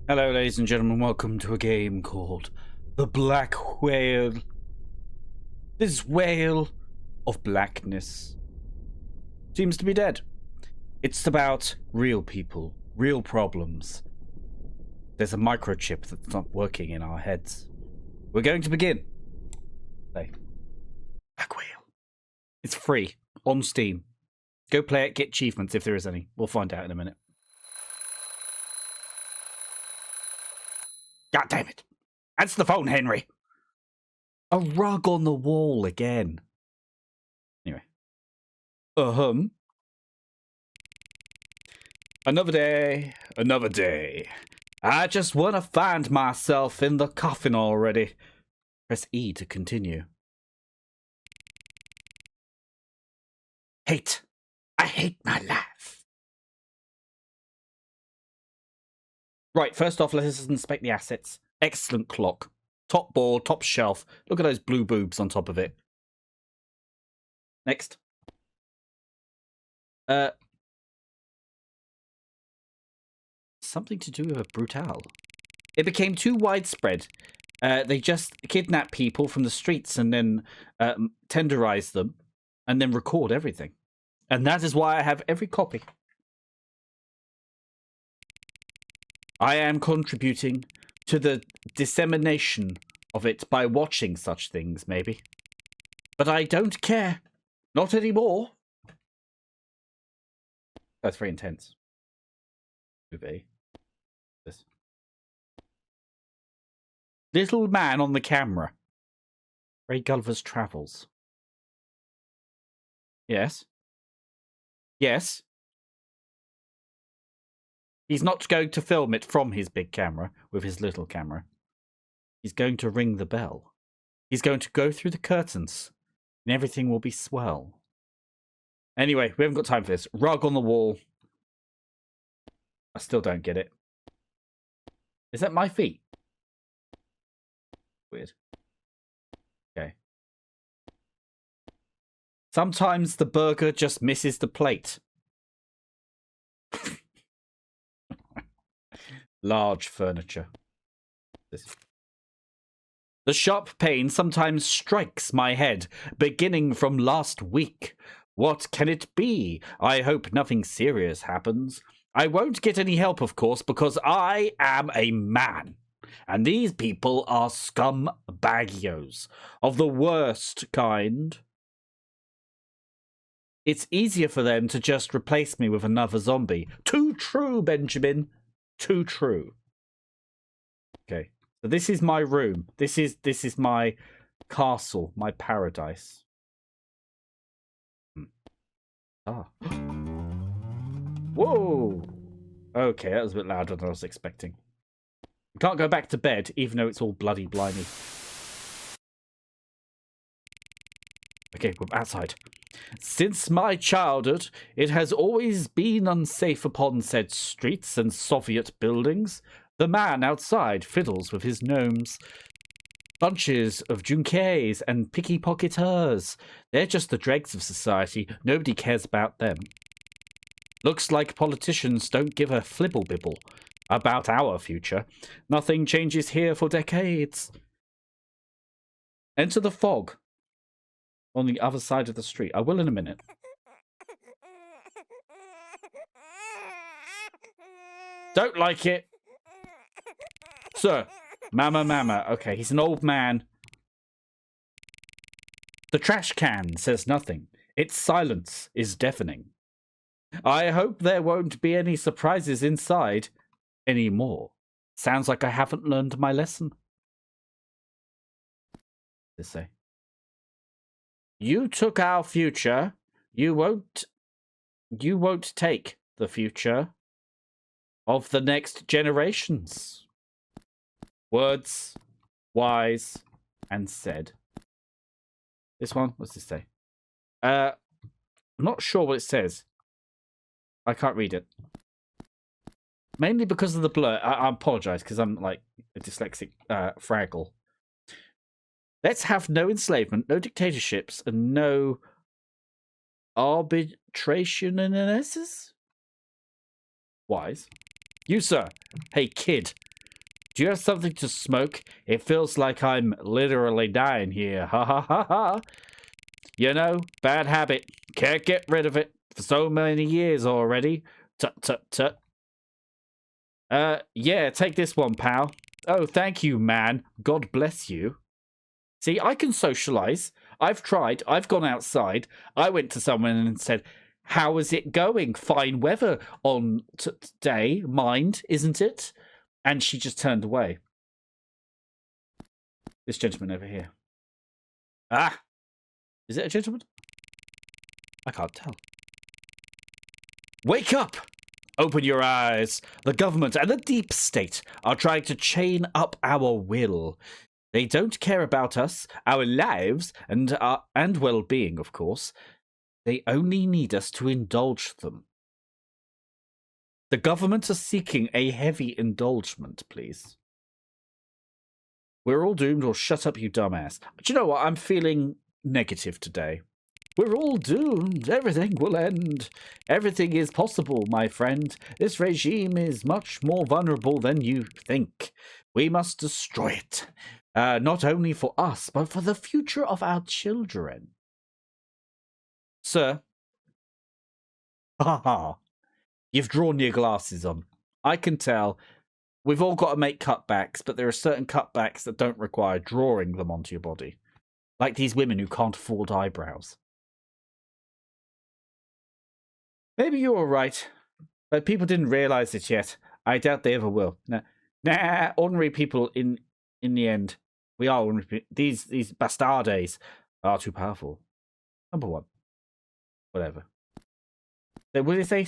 Hello, ladies and gentlemen. Welcome to a game called The Black Whale. This whale of blackness seems to be dead. It's about real people, real problems. There's a microchip that's not working in our heads. We're going to begin. Play. Black Whale. It's free on Steam. Go play it, get achievements if there is any. We'll find out in a minute. God damn it. Answer the phone, Henry. A rug on the wall again. Anyway. Another day, another day. I just want to find myself in the coffin already. Press E to continue. Hate. I hate my life. Right, first off, let us inspect the assets. Excellent clock. Top board, top shelf. Look at those blue boobs on top of it. Next. Something to do with a brutal. It became too widespread. They just kidnap people from the streets and then tenderize them and then record everything. And that is why I have every copy. I am contributing to the dissemination of it by watching such things, maybe. But I don't care. Not anymore. That's very intense. Move A. This. Little man on the camera. Ray Gulliver's Travels. Yes. Yes. He's not going to film it from his big camera with his little camera. He's going to ring the bell. He's going to go through the curtains and everything will be swell. Anyway, we haven't got time for this. Rug on the wall. I still don't get it. Is that my feet? Weird. Okay. Sometimes the burger just misses the plate. Large furniture. The sharp pain sometimes strikes my head, beginning from last week. What can it be? I hope nothing serious happens. I won't get any help, of course, because I am a man. And these people are scumbagios of the worst kind. It's easier for them to just replace me with another zombie. Too true, Benjamin. Too true. Okay, so this is my room. This is my castle, my paradise. Ah. Whoa. Okay, that was a bit louder than I was expecting. We can't go back to bed, even though it's all bloody blimey. Okay, we're outside. Since my childhood, it has always been unsafe upon said streets and Soviet buildings. The man outside fiddles with his gnomes. Bunches of junkies and picky-pocketers. They're just the dregs of society. Nobody cares about them. Looks like politicians don't give a flibble-bibble about our future. Nothing changes here for decades. Enter the fog. On the other side of the street. I will in a minute. Don't like it. Sir. Mama. Okay, he's an old man. The trash can says nothing. Its silence is deafening. I hope there won't be any surprises inside anymore. Sounds like I haven't learned my lesson. They say. You took our future. You won't take the future of the next generations. Words, wise, and said. This one, what's this say? I'm not sure what it says. I can't read it. Mainly because of the blur. I apologize because I'm like a dyslexic fraggle. Let's have no enslavement, no dictatorships, and no arbitration. Wise. You, sir. Hey, kid. Do you have something to smoke? It feels like I'm literally dying here. Ha ha ha ha. You know, bad habit. Can't get rid of it for so many years already. Tut tut tut. Yeah, take this one, pal. Oh, thank you, man. God bless you. See, I can socialize. I've tried. I've gone outside. I went to someone and said, how is it going? Fine weather on today. Mind, isn't it? And she just turned away. This gentleman over here. Ah! Is it a gentleman? I can't tell. Wake up! Open your eyes. The government and the deep state are trying to chain up our will. They don't care about us, our lives, and well-being, of course. They only need us to indulge them. The government are seeking a heavy indulgement, please. We're all doomed, or shut up, you dumbass. Do you know what? I'm feeling negative today. We're all doomed. Everything will end. Everything is possible, my friend. This regime is much more vulnerable than you think. We must destroy it. Not only for us, but for the future of our children. Sir. Ha ha. You've drawn your glasses on. I can tell. We've all got to make cutbacks, but there are certain cutbacks that don't require drawing them onto your body. Like these women who can't afford eyebrows. Maybe you're right, but people didn't realize it yet. I doubt they ever will. Nah, ordinary people in the end. We are ordinary people. These bastardes are too powerful. Number one. Whatever. So will they say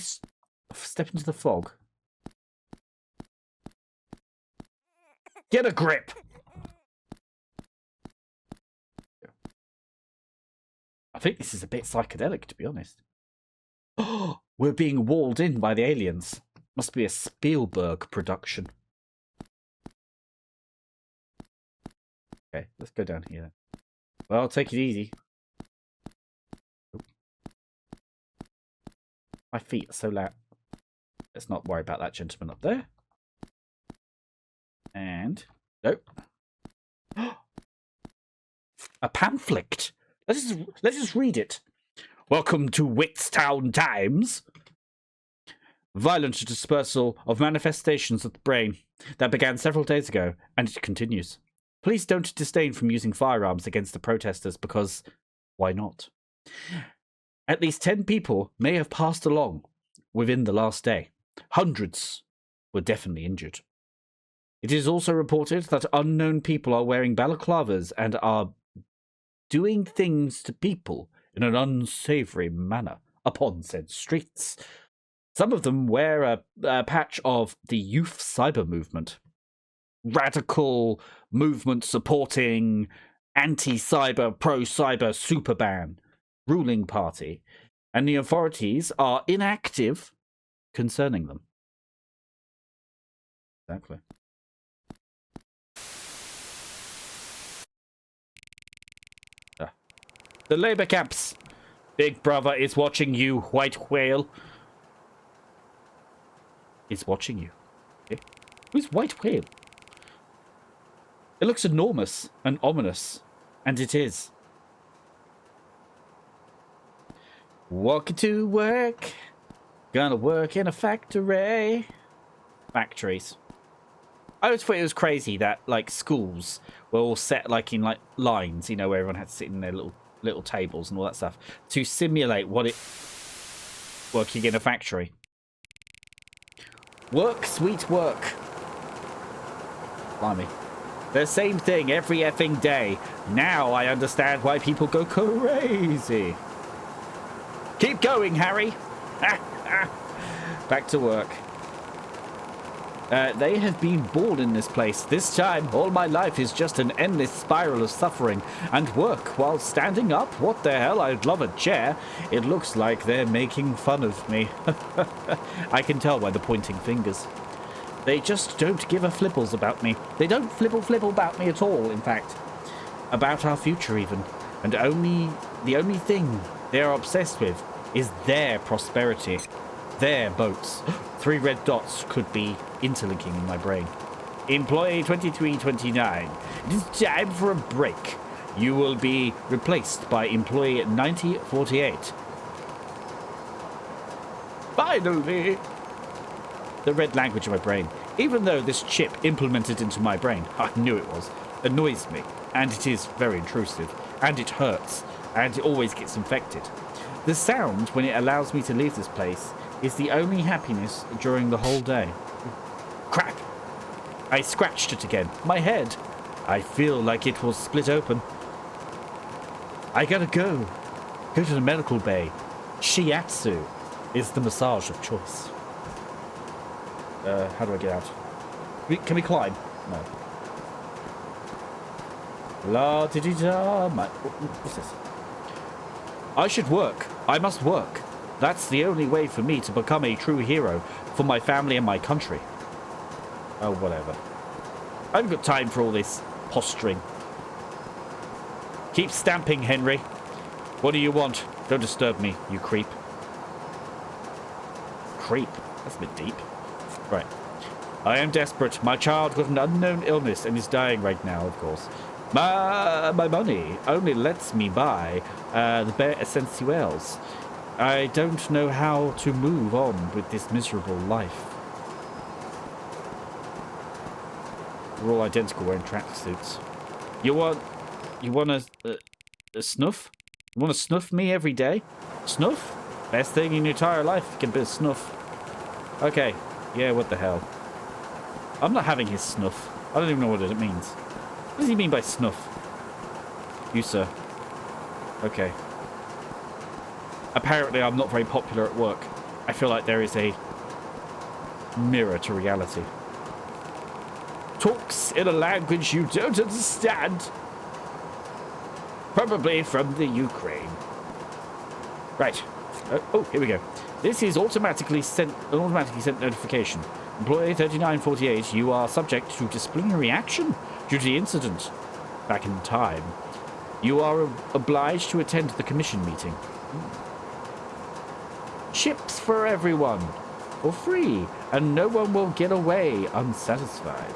step into the fog? Get a grip! I think this is a bit psychedelic, to be honest. Oh, we're being walled in by the aliens. Must be a Spielberg production. Okay, let's go down here. Well, take it easy. My feet are so loud. Let's not worry about that gentleman up there. And nope. A pamphlet. Let's just read it. Welcome to Whitstown Times. Violent dispersal of manifestations of the brain that began several days ago, and it continues. Please don't disdain from using firearms against the protesters because why not? At least 10 people may have passed along within the last day. Hundreds were definitely injured. It is also reported that unknown people are wearing balaclavas and are doing things to people in an unsavory manner upon said streets. Some of them wear a patch of the youth cyber movement. Radical movement supporting anti-cyber, pro-cyber superban ruling party. And the authorities are inactive concerning them. Exactly. The Labour camps. Big Brother is watching you, white whale. Is watching you. Okay. Who's white whale? It looks enormous and ominous. And it is. Walking to work. Gonna work in a factory. Factories. I always thought it was crazy that, like, schools were all set, like, in, like, lines, you know, where everyone had to sit in their little tables and all that stuff to simulate what it working in a factory. Work, sweet work. Blimey. The same thing every effing day. Now I understand why people go crazy. Keep going, Harry. Back to work. They have been born in this place. This time, all my life is just an endless spiral of suffering and work while standing up. What the hell? I'd love a chair. It looks like they're making fun of me. I can tell by the pointing fingers. They just don't give a flipples about me. They don't flibble about me at all, in fact. About our future, even. And the only thing they're obsessed with is their prosperity. Their boats. 3 red dots could be interlinking in my brain. Employee 2329, it is time for a break. You will be replaced by employee 9048. Finally! The red language of my brain. Even though this chip implemented into my brain, I knew it was, annoys me, and it is very intrusive, and it hurts, and it always gets infected. The sound, when it allows me to leave this place, is the only happiness during the whole day. Crack! I scratched it again. My head. I feel like it will split open. I gotta go. Go to the medical bay. Shiatsu is the massage of choice. How do I get out? Can we climb? No. La di di da. What's this? I should work. I must work. That's the only way for me to become a true hero for my family and my country. Oh, whatever. I haven't got time for all this posturing. Keep stamping, Henry. What do you want? Don't disturb me, you creep. Creep? That's a bit deep. Right. I am desperate. My child got an unknown illness and is dying right now, of course. My money only lets me buy the bare essentials. I don't know how to move on with this miserable life. We're all identical wearing tracksuits. You want a snuff? You want to snuff me every day? Snuff? Best thing in your entire life, you can be a snuff. Okay. Yeah, what the hell? I'm not having his snuff. I don't even know what it means. What does he mean by snuff? You, sir. Okay. Apparently, I'm not very popular at work. I feel like there is a mirror to reality. Talks in a language you don't understand. Probably from the Ukraine. Right. Oh, here we go. This is automatically sent notification. Employee 3948, you are subject to disciplinary action due to the incident. Back in time. You are obliged to attend the commission meeting. Chips for everyone. For free. And no one will get away unsatisfied.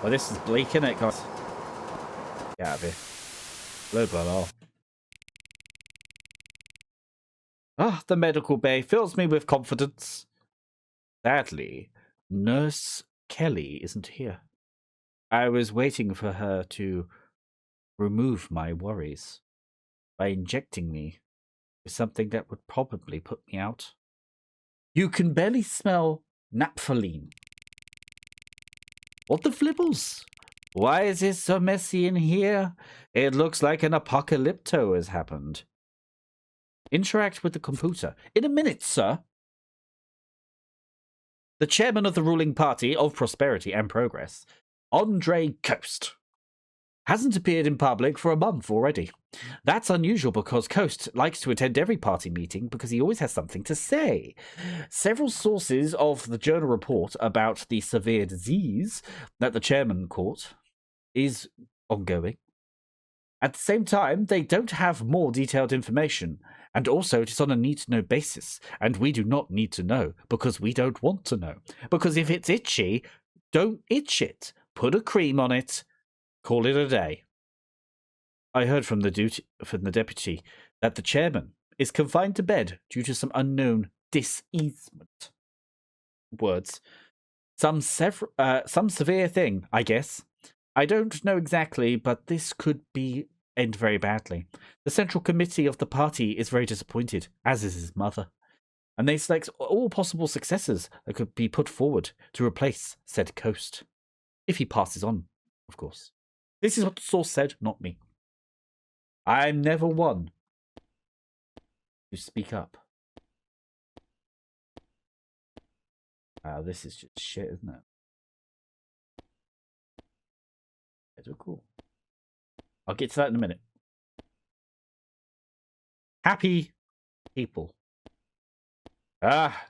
Well, this is bleak, isn't it, guys? Get out of here. Low blood. Ah, the medical bay fills me with confidence. Sadly, Nurse Kelly isn't here. I was waiting for her to remove my worries by injecting me with something that would probably put me out. You can barely smell naphthalene. What the flibbles? Why is it so messy in here? It looks like an apocalypto has happened. Interact with the computer. In a minute, sir. The chairman of the ruling party of Prosperity and Progress, Andre Coast, hasn't appeared in public for a month already. That's unusual because Coast likes to attend every party meeting because he always has something to say. Several sources of the journal report about the severe disease that the chairman caught is ongoing. At the same time, they don't have more detailed information. And also, it is on a need-to-know basis. And we do not need to know because we don't want to know. Because if it's itchy, don't itch it. Put a cream on it. Call it a day. I heard from the deputy that the chairman is confined to bed due to some unknown diseasement. Words. Some severe thing, I guess. I don't know exactly, but this could end very badly. The central committee of the party is very disappointed, as is his mother. And they select all possible successors that could be put forward to replace said Coast. If he passes on, of course. This is what the source said, not me. I'm never one to speak up. Wow, this is just shit, isn't it? It's cool. I'll get to that in a minute. Happy people. Ah,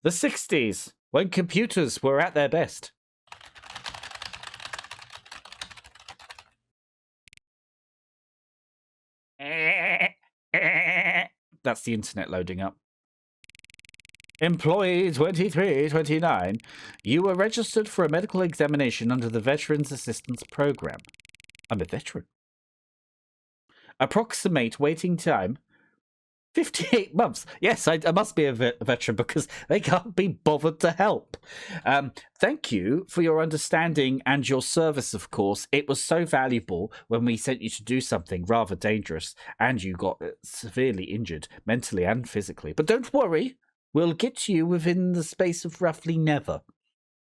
the 60s, when computers were at their best. That's the internet loading up. Employee 2329, you were registered for a medical examination under the Veterans Assistance Program. I'm a veteran. Approximate waiting time 58 months. Yes, I must be a veteran because they can't be bothered to help. Thank you for your understanding and your service, of course. It was so valuable when we sent you to do something rather dangerous and you got severely injured, mentally and physically. But don't worry, we'll get to you within the space of roughly never.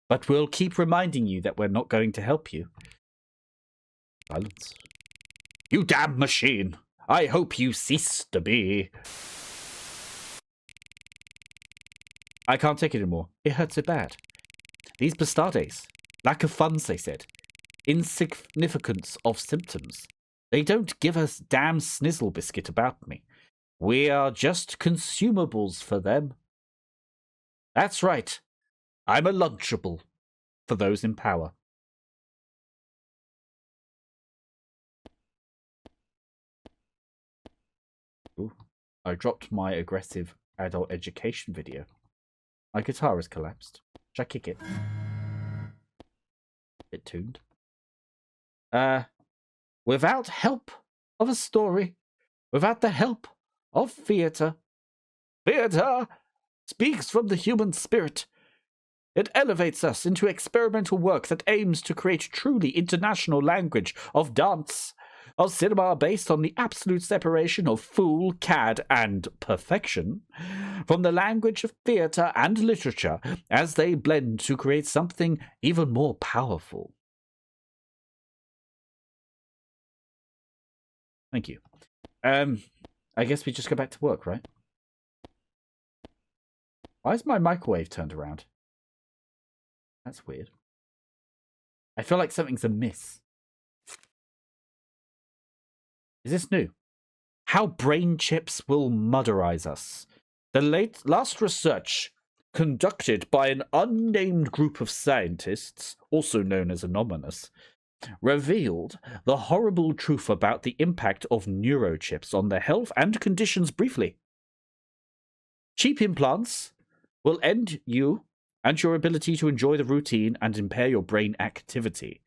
But we'll keep reminding you that we're not going to help you. Silence. You damn machine! I hope you cease to be. I can't take it anymore. It hurts so bad. These bastardes. Lack of funds, they said. Insignificance of symptoms. They don't give a damn snizzle biscuit about me. We are just consumables for them. That's right. I'm a lunchable for those in power. Ooh, I dropped my aggressive adult education video. My guitar has collapsed. Should I kick it? Bit tuned. Without help of a story, without the help of theatre speaks from the human spirit. It elevates us into experimental work that aims to create truly international language of dance, of cinema based on the absolute separation of fool, cad, and perfection from the language of theatre and literature as they blend to create something even more powerful. Thank you. I guess we just go back to work, right? Why is my microwave turned around? That's weird. I feel like something's amiss. Is this new? How brain chips will mudderize us. The last research conducted by an unnamed group of scientists, also known as Anonymous, revealed the horrible truth about the impact of neurochips on their health and conditions briefly. Cheap implants will end you and your ability to enjoy the routine and impair your brain activity.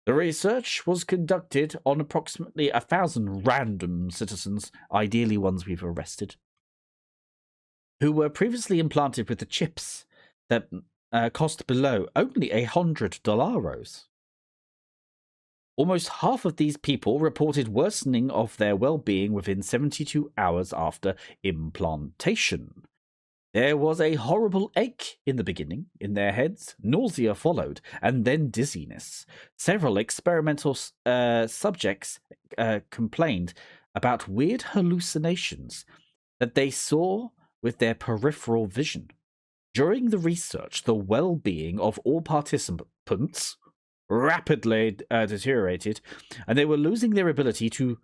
The research was conducted on approximately 1,000 random citizens, ideally ones we've arrested, who were previously implanted with the chips that cost below only $100. Almost half of these people reported worsening of their well-being within 72 hours after implantation. There was a horrible ache in the beginning in their heads, nausea followed, and then dizziness. Several experimental subjects complained about weird hallucinations that they saw with their peripheral vision. During the research, the well-being of all participants rapidly deteriorated, and they were losing their ability to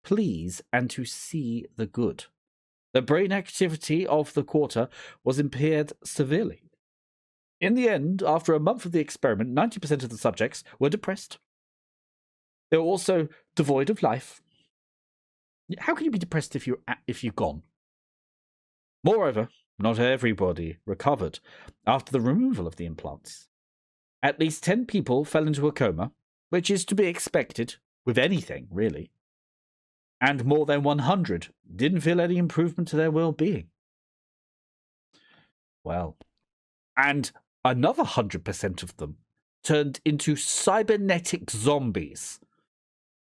please and to see the good. The brain activity of the quarter was impaired severely. In the end, after a month of the experiment, 90% of the subjects were depressed. They were also devoid of life. How can you be depressed if you're gone? Moreover, not everybody recovered after the removal of the implants. At least 10 people fell into a coma, which is to be expected with anything, really. And more than 100 didn't feel any improvement to their well-being. Well, and another 100% of them turned into cybernetic zombies,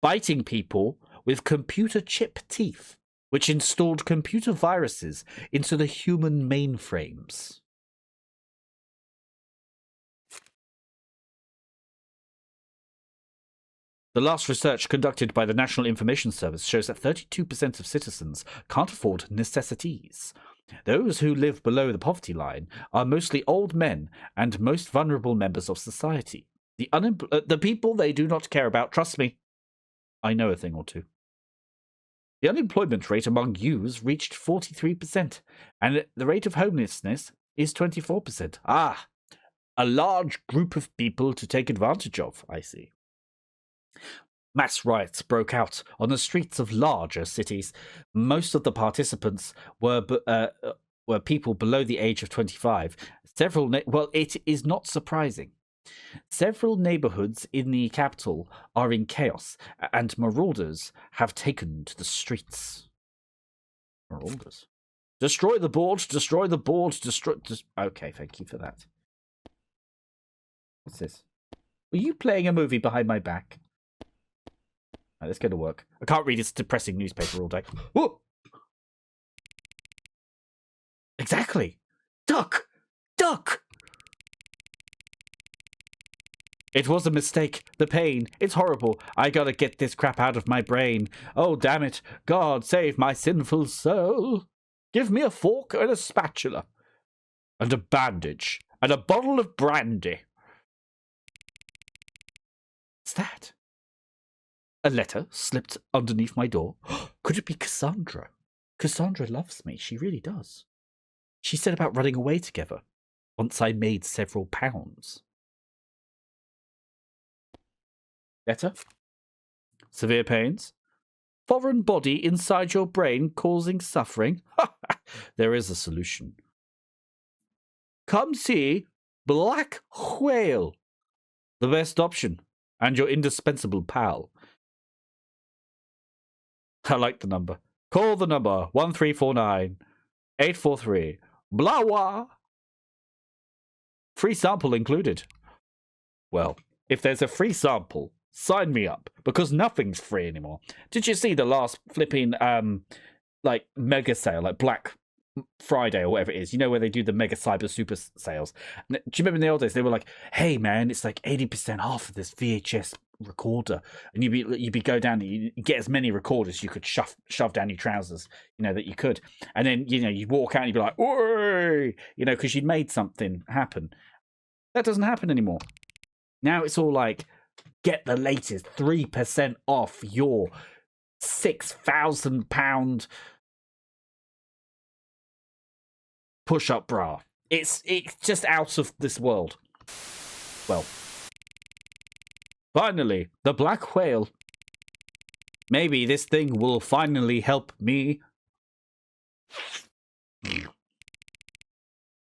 biting people with computer chip teeth, which installed computer viruses into the human mainframes. The last research conducted by the National Information Service shows that 32% of citizens can't afford necessities. Those who live below the poverty line are mostly old men and most vulnerable members of society. The people they do not care about, trust me, I know a thing or two. The unemployment rate among youths reached 43%, and the rate of homelessness is 24%. Ah, a large group of people to take advantage of, I see. Mass riots broke out on the streets of larger cities. Most of the participants were were people below the age of 25. Well, it is not surprising. Several neighborhoods in the capital are in chaos, and marauders have taken to the streets. Marauders. Destroy the board, destroy the board, destroy... Okay, thank you for that. What's this? Were you playing a movie behind my back? Right, let's go to work. I can't read this depressing newspaper all day. Whoa! Exactly! Duck! Duck! It was a mistake. The pain. It's horrible. I gotta get this crap out of my brain. Oh, damn it. God, save my sinful soul. Give me a fork and a spatula. And a bandage. And a bottle of brandy. What's that? A letter slipped underneath my door. Could it be Cassandra? Cassandra loves me. She really does. She said about running away together. Once I made several pounds. Letter. Severe pains. Foreign body inside your brain causing suffering. There is a solution. Come see Black Whale. The best option. And your indispensable pal. I like the number. Call the number 1349-843. Blah wah. Free sample included. Well, if there's a free sample, sign me up, because nothing's free anymore. Did you see the last flipping like mega sale, like Black Friday or whatever it is? You know, where they do the mega cyber super sales. Do you remember in the old days they were like, "Hey man, it's like 80% off of this VHS recorder," and you'd be go down and you get as many recorders you could shove down your trousers, you know, that you could, and then you'd walk out and you'd be like, "Oi!" you know, because you'd made something happen. That doesn't happen anymore. Now it's all like, get the latest 3% off your £6,000 push-up bra. It's just out of this world. Well, finally, the Black Whale. Maybe this thing will finally help me.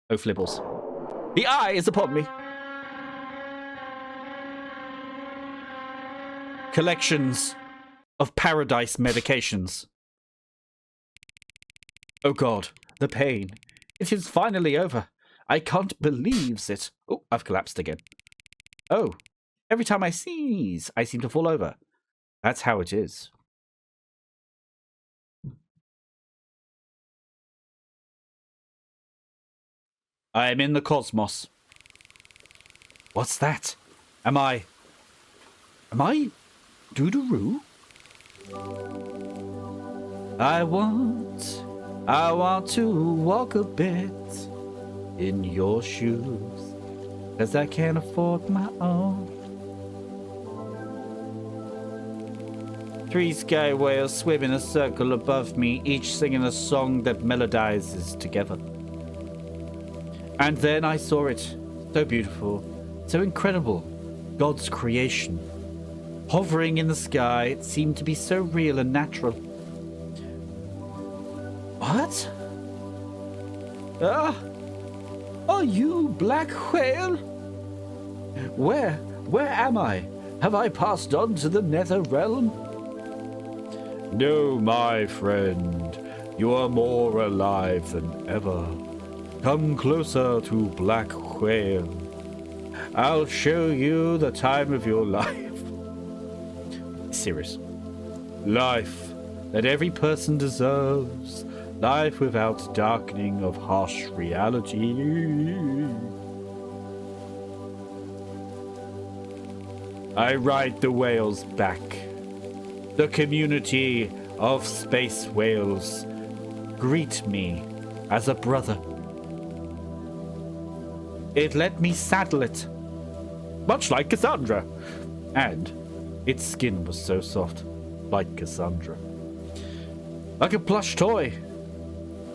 Oh, flibbles. The eye is upon me. Collections of paradise medications. Oh God, the pain. It is finally over. I can't believe it. Oh, I've collapsed again. Oh, every time I sneeze, I seem to fall over. That's how it is. I am in the cosmos. What's that? Am I Doo-doo-roo? I want to walk a bit in your shoes, 'cause I can't afford my own. 3 sky whales swim in a circle above me, each singing a song that melodizes together. And then I saw it, so beautiful, so incredible, God's creation. Hovering in the sky, it seemed to be so real and natural. What? Are you Black Whale? Where am I? Have I passed on to the nether realm? No, my friend. You are more alive than ever. Come closer to Black Whale. I'll show you the time of your life. Serious. Life that every person deserves. Life without darkening of harsh reality. I ride the whales back. The community of space whales greet me as a brother. It let me saddle it, much like Cassandra, and its skin was so soft, like Cassandra. Like a plush toy.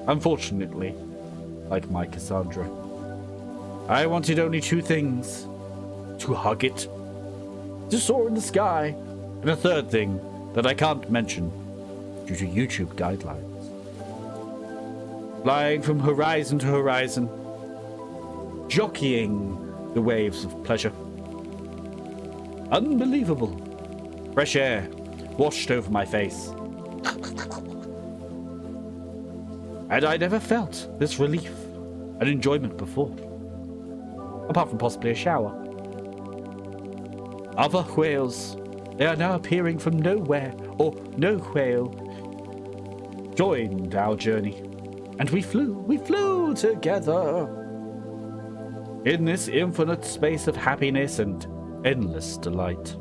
Unfortunately, like my Cassandra. I wanted only 2 things. To hug it, to soar in the sky, and a third thing that I can't mention due to YouTube guidelines. flying from horizon to horizon, jockeying the waves of pleasure. Unbelievable. Fresh air washed over my face. And I never felt this relief and enjoyment before. Apart from possibly a shower. Other whales, they are now appearing from nowhere, or no whale, joined our journey. And we flew together in this infinite space of happiness and endless delight.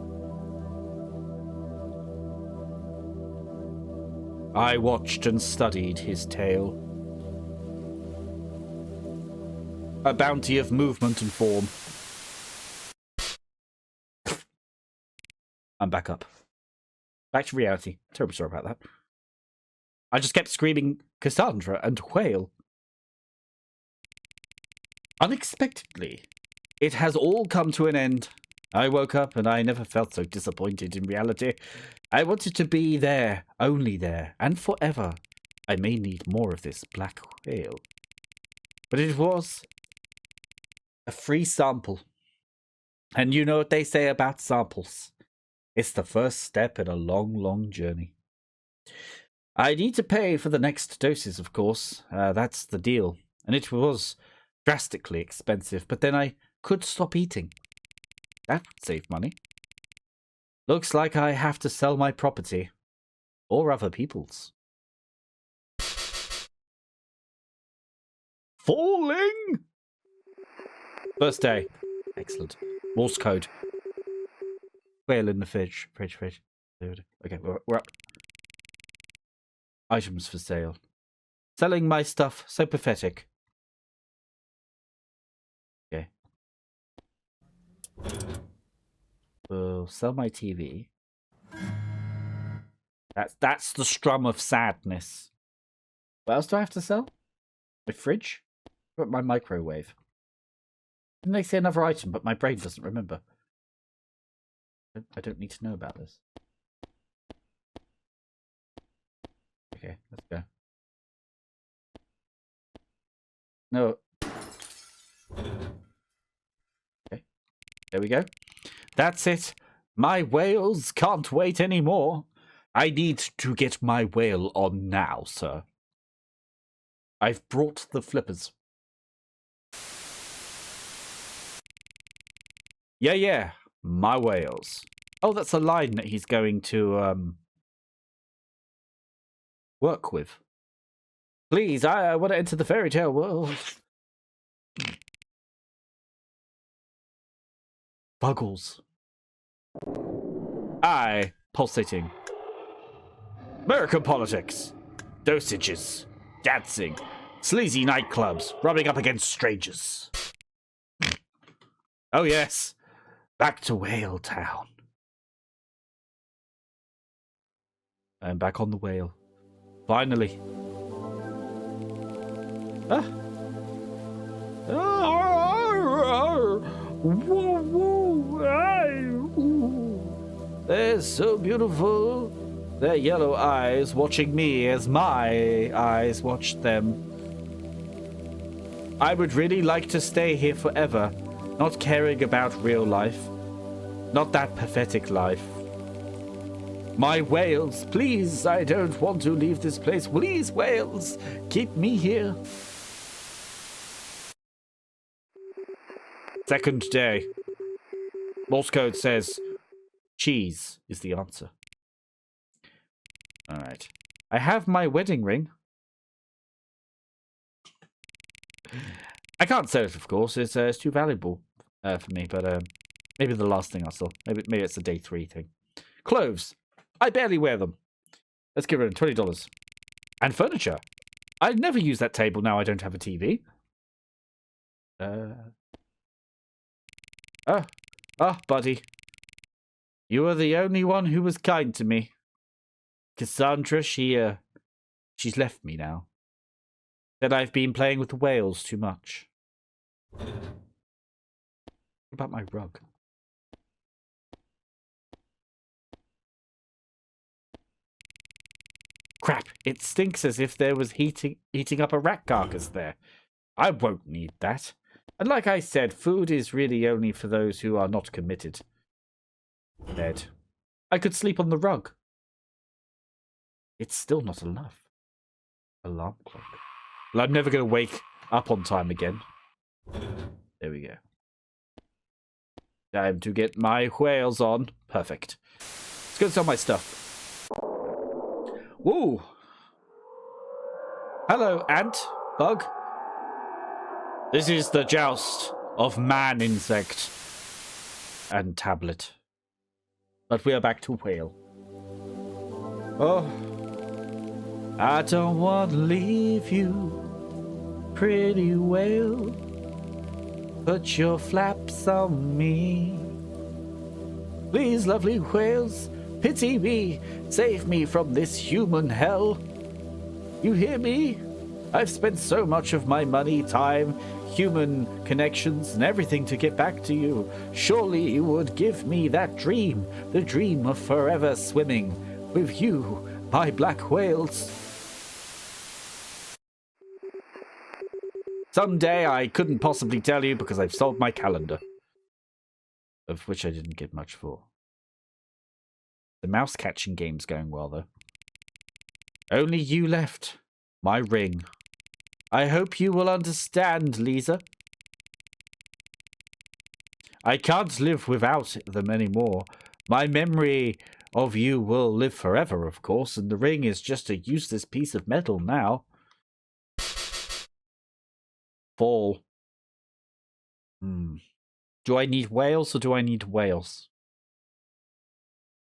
I watched and studied his tale. A bounty of movement and form. I'm back up. Back to reality. Terribly sorry about that. I just kept screaming Cassandra and whale. Unexpectedly, it has all come to an end. I woke up and I never felt so disappointed in reality. I wanted to be there, only there, and forever. I may need more of this black whale. But it was a free sample. And you know what they say about samples. It's the first step in a long, long journey. I need to pay for the next doses, of course. That's the deal. And it was drastically expensive, but then I could stop eating. That would save money. Looks like I have to sell my property. Or other people's. Falling! First day. Excellent. Morse code. Whale in the fridge. Fridge. Okay, we're up. Items for sale. Selling my stuff. So pathetic. Okay. We'll sell my TV. That's the strum of sadness. What else do I have to sell? My fridge? What about my microwave? Didn't they say another item, but my brain doesn't remember? I don't need to know about this. Okay, let's go. No. Okay, there we go. That's it. My whales can't wait anymore. I need to get my whale on now, sir. I've brought the flippers. Yeah. My whales. Oh, that's a line that he's going to work with. Please, I want to enter the fairy tale world. Buggles. Pulsating. American politics. Dosages. Dancing. Sleazy nightclubs. Rubbing up against strangers. Oh yes. Back to Whale Town. I'm back on the whale. Finally. They're so beautiful. Their yellow eyes watching me as my eyes watched them. I would really like to stay here forever, not caring about real life. Not that pathetic life. My whales, please, I don't want to leave this place. Please, whales, keep me here. Second day. Morse code says cheese is the answer. Alright. I have my wedding ring. I can't sell it, of course. It's too valuable for me, but maybe the last thing I saw. Maybe it's a day 3 thing. Clothes. I barely wear them. Let's give it $20. And furniture. I'd never use that table now I don't have a TV. Buddy. You are the only one who was kind to me. Cassandra, she's left me now. Said I've been playing with the whales too much. What about my rug? Crap, it stinks as if there was eating up a rat carcass there. I won't need that. And like I said, food is really only for those who are not committed. Bed. I could sleep on the rug. It's still not enough. Alarm clock. Well, I'm never going to wake up on time again. There we go. Time to get my whales on. Perfect. Let's go sell my stuff. Woo! Hello, ant, bug. This is the joust of man insect and tablet. But we are back to whale. Oh, I don't want to leave you, pretty whale. Put your flaps on me. Please, lovely whales, pity me, save me from this human hell. You hear me? I've spent so much of my money, time, human connections, and everything to get back to you. Surely you would give me that dream, the dream of forever swimming with you, my black whales. Someday I couldn't possibly tell you because I've sold my calendar, of which I didn't get much for. The mouse catching game's going well, though. Only you left. My ring. I hope you will understand, Lisa. I can't live without them anymore. My memory of you will live forever, of course, and the ring is just a useless piece of metal now. Fall. Do I need whales or do I need whales?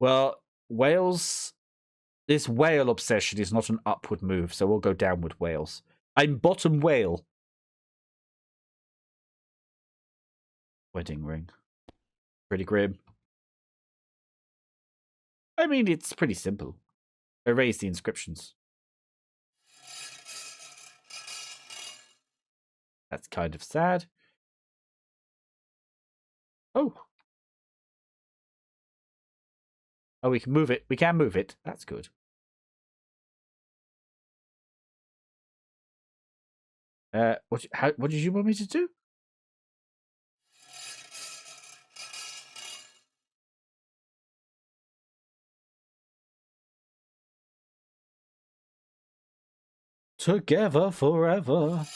Well, whales... This whale obsession is not an upward move, so we'll go downward whales. I'm bottom whale. Wedding ring. Pretty grim. I mean, it's pretty simple. Erase the inscriptions. That's kind of sad. Oh. Oh, we can move it. We can move it. That's good. What did you want me to do? Together forever.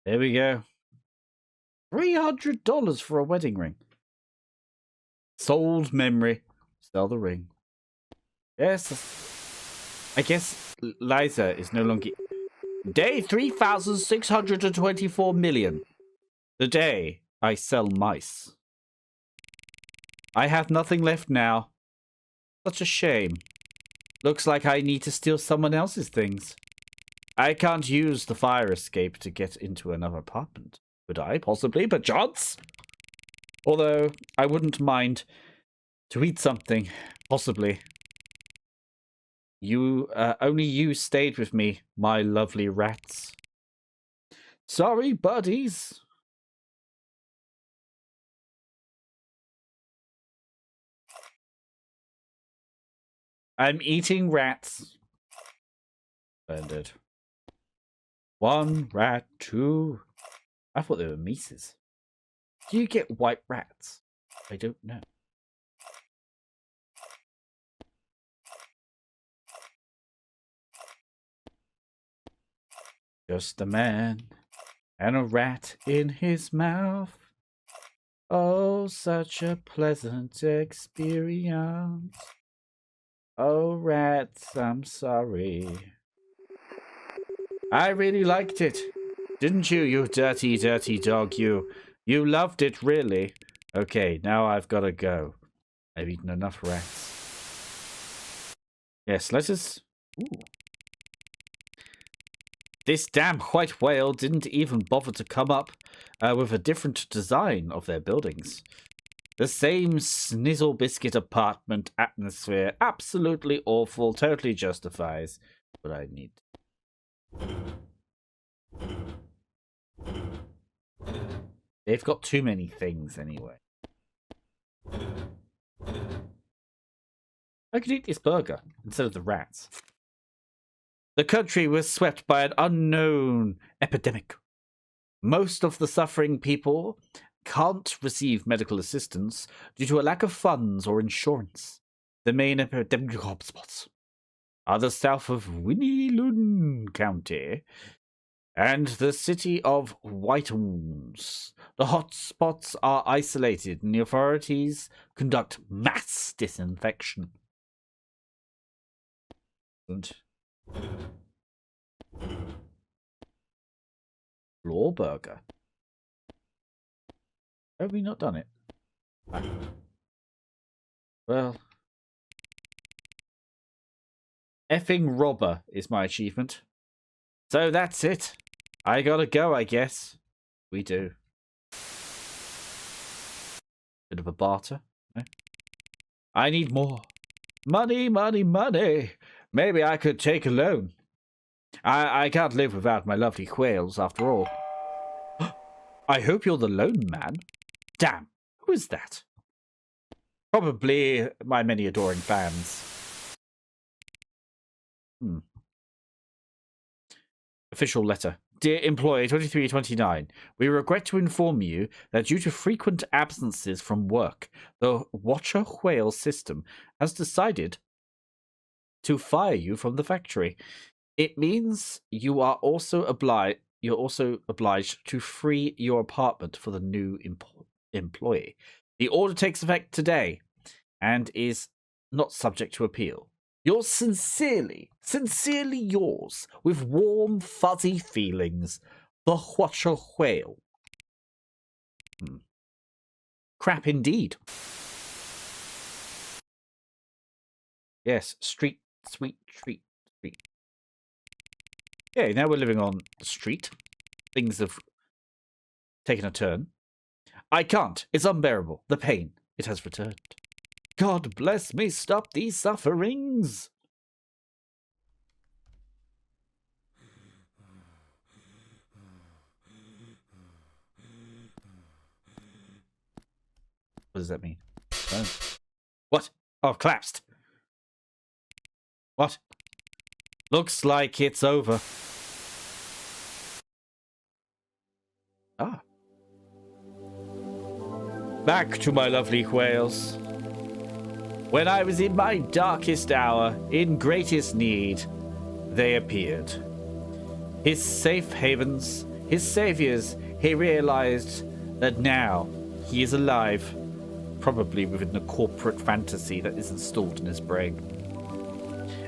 There we go. $300 for a wedding ring. Sold memory. Sell the ring. Yes. I guess Liza is no longer... Day 3,624 million. The day I sell mice. I have nothing left now. Such a shame. Looks like I need to steal someone else's things. I can't use the fire escape to get into another apartment. Could I? Possibly, but chance? Although, I wouldn't mind to eat something. Possibly. Only you stayed with me, my lovely rats. Sorry, buddies. I'm eating rats. Splendid. 1 rat, 2. I thought they were Mises. Do you get white rats? I don't know. Just a man and a rat in his mouth. Oh, such a pleasant experience. Oh, rats, I'm sorry. I really liked it. Didn't you, you dirty, dirty dog, you? You loved it, really? Okay, now I've got to go. I've eaten enough rats. Yes, let us... Ooh. This damn white whale didn't even bother to come up with a different design of their buildings. The same snizzle biscuit apartment atmosphere. Absolutely awful. Totally justifies what I need. They've got too many things anyway. I could eat this burger instead of the rats. The country was swept by an unknown epidemic. Most of the suffering people can't receive medical assistance due to a lack of funds or insurance. The main epidemic hotspots are the south of Winnie-Lund County and the city of Whitehounds. The hotspots are isolated and the authorities conduct mass disinfection. Floor burger. Have we not done it? Well, effing robber is my achievement. So that's it. I gotta go, I guess. We do. Bit of a barter. No? I need more. Money, money, money. Maybe I could take a loan. I can't live without my lovely quails, after all. I hope you're the loan man. Damn, who is that? Probably my many adoring fans. Official letter. Dear employee 2329, we regret to inform you that due to frequent absences from work, the Watcher Whale system has decided to fire you from the factory. It means you are also obliged to free your apartment for the new employee. The order takes effect today and is not subject to appeal. Yours sincerely yours, with warm, fuzzy feelings, the Watcher Whale. Crap indeed. Yes, sweet street. Okay, now we're living on the street. Things have taken a turn. I can't. It's unbearable. The pain. It has returned. God bless me, stop these sufferings. What does that mean? Oh. What? Oh, collapsed. What? Looks like it's over. Ah. Back to my lovely whales. When I was in my darkest hour, in greatest need, they appeared. His safe havens, his saviors, he realized that now he is alive, probably within the corporate fantasy that is installed in his brain.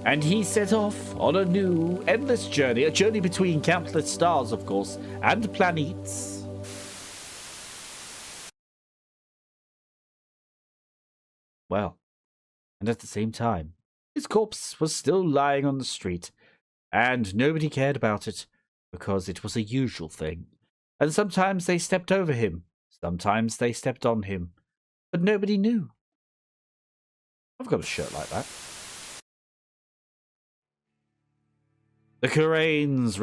And he set off on a new, endless journey, a journey between countless stars, of course, and planets. Well, and at the same time, his corpse was still lying on the street, and nobody cared about it, because it was a usual thing. And sometimes they stepped over him, sometimes they stepped on him, but nobody knew. I've got a shirt like that. The Kuranes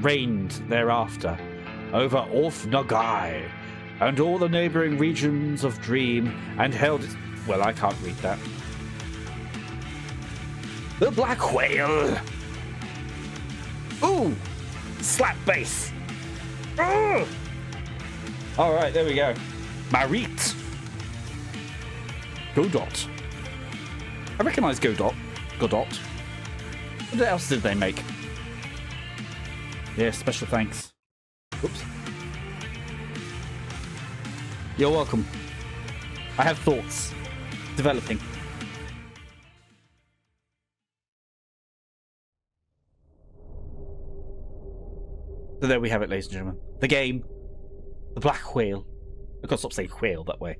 reigned thereafter over Orth Nagai and all the neighboring regions of Dream and held its... Well, I can't read that. The Black Whale. Ooh! Slap bass. All right, there we go. Marit. Godot. I recognise Godot. What else did they make? Yeah, special thanks. Oops. You're welcome. I have thoughts. Developing. So there we have it, ladies and gentlemen. The game. The Black Whale. I can't stop saying whale that way.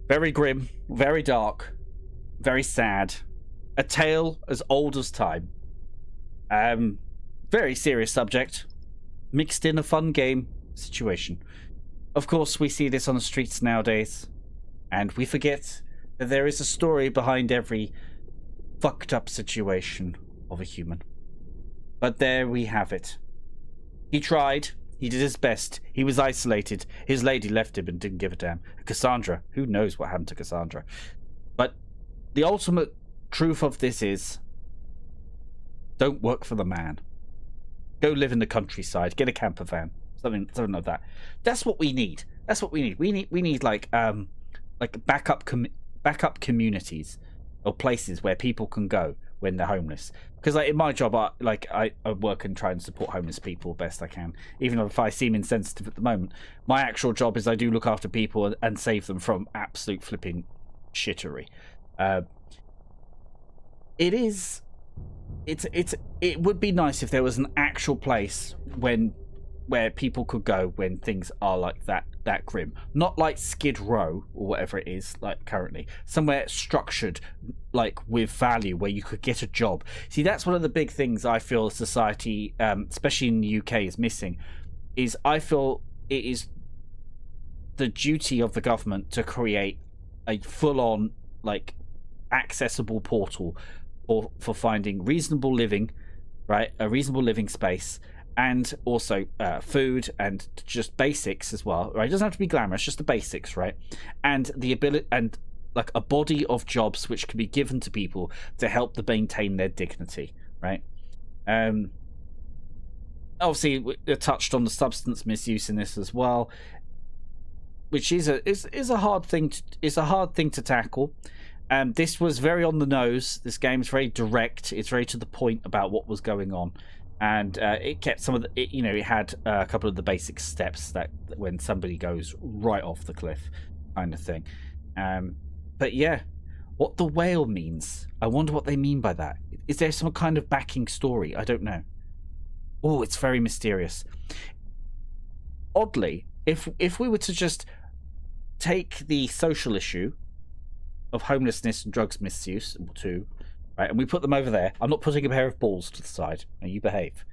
Very grim. Very dark. Very sad. A tale as old as time. Very serious subject. Mixed in a fun game situation. Of course, we see this on the streets nowadays. And we forget that there is a story behind every fucked up situation of a human. But there we have it. He tried. He did his best. He was isolated. His lady left him and didn't give a damn. Cassandra. Who knows what happened to Cassandra? the ultimate truth of this is, don't work for the man. Go live in the countryside. Get a camper van. Something like that. That's what we need. That's what we need. We need like backup communities or places where people can go when they're homeless. Because like in my job, I work and try and support homeless people best I can. Even if I seem insensitive at the moment, my actual job is I do look after people and save them from absolute flipping shittery. It would be nice if there was an actual place where people could go when things are like that grim. Not like Skid Row or whatever it is like currently. Somewhere structured, like with value, where you could get a job. See, that's one of the big things I feel society, especially in the UK, is missing. Is I feel it is the duty of the government to create a full-on, like, accessible portal for finding reasonable living, right? A reasonable living space, and also food and just basics as well, right? It doesn't have to be glamorous, just the basics, right? And the ability and like a body of jobs which can be given to people to help them maintain their dignity, right? Obviously, we touched on the substance misuse in this as well, which is a hard thing to tackle. This was very on the nose. This game is very direct. It's very to the point about what was going on, and it kept some of the. It had a couple of the basic steps that when somebody goes right off the cliff, kind of thing. But yeah, what the whale means. I wonder what they mean by that. Is there some kind of backing story? I don't know. Oh, it's very mysterious. Oddly, if we were to just take the social issue of homelessness and drugs misuse too, right, and we put them over there. I'm not putting a pair of balls to the side. Now you behave.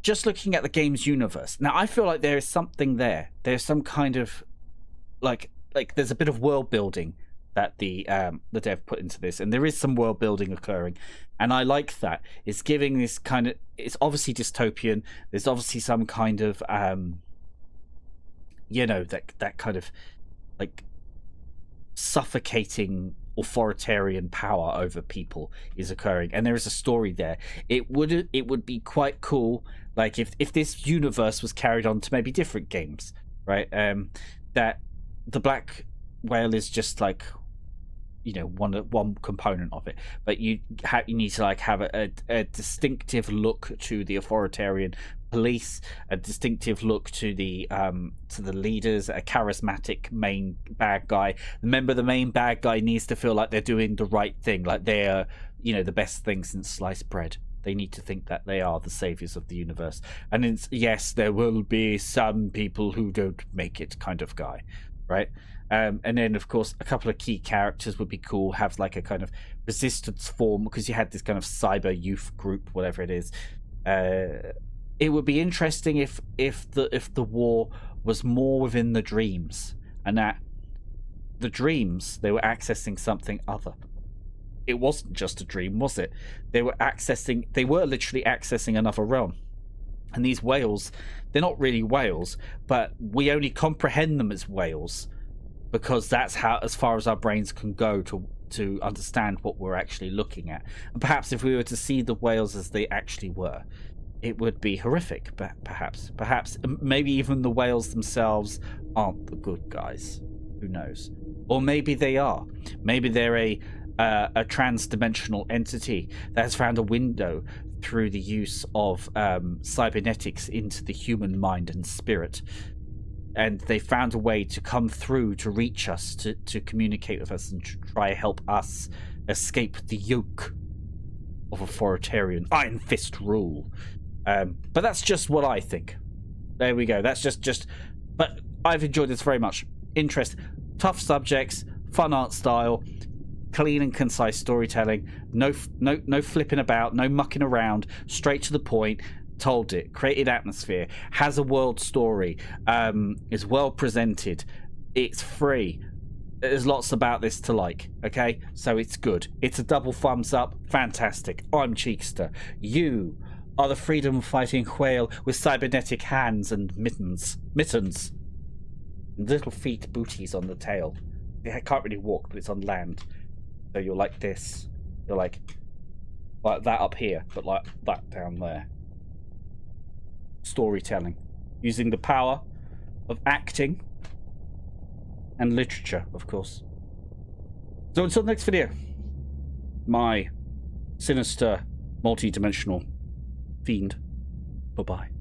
Just looking at the game's universe. Now I feel like there is something there. There's some kind of like there's a bit of world building that the dev put into this, and there is some world building occurring, and I like that. It's giving this kind of. It's obviously dystopian. There's obviously some kind of that kind of like suffocating authoritarian power over people is occurring, and there is a story there. It would be quite cool, like if this universe was carried on to maybe different games, right? That the black whale is just like one component of it, but you need to like have a distinctive look to the authoritarian police, a distinctive look to the leaders, a charismatic main bad guy. Remember, the main bad guy needs to feel like they're doing the right thing, like they're the best thing since sliced bread. They need to think that they are the saviors of the universe. And yes, there will be some people who don't make it kind of guy, right? And then, of course, a couple of key characters would be cool. Have like a kind of resistance form, because you had this kind of cyber youth group, whatever it is. It would be interesting if the war was more within the dreams, and that the dreams, they were accessing something other. It wasn't just a dream, was it? They were literally accessing another realm. And these whales, they're not really whales, but we only comprehend them as whales because that's how, as far as our brains can go to understand what we're actually looking at. And perhaps if we were to see the whales as they actually were, it would be horrific. But perhaps maybe even the whales themselves aren't the good guys. Who knows? Or maybe they are. Maybe they're a trans-dimensional entity that has found a window through the use of cybernetics into the human mind and spirit, and they found a way to come through to reach us, to communicate with us, and to try to help us escape the yoke of authoritarian iron fist rule. But that's just what I think. There we go. That's just but I've enjoyed this very much. Interest, tough subjects, fun art style, clean and concise storytelling, no flipping about, no mucking around, straight to the point. Told it, created atmosphere, has a world story, is well presented, it's free. There's lots about this to like, okay? So it's good. It's a double thumbs up. Fantastic. I'm Cheekster. You are the freedom fighting whale with cybernetic hands and mittens. Little feet booties on the tail. I can't really walk, but it's on land. So you're like this. You're like that up here, but like that down there. Storytelling. Using the power of acting and literature, of course. So until the next video, my sinister, multi-dimensional fiend. Bye-bye.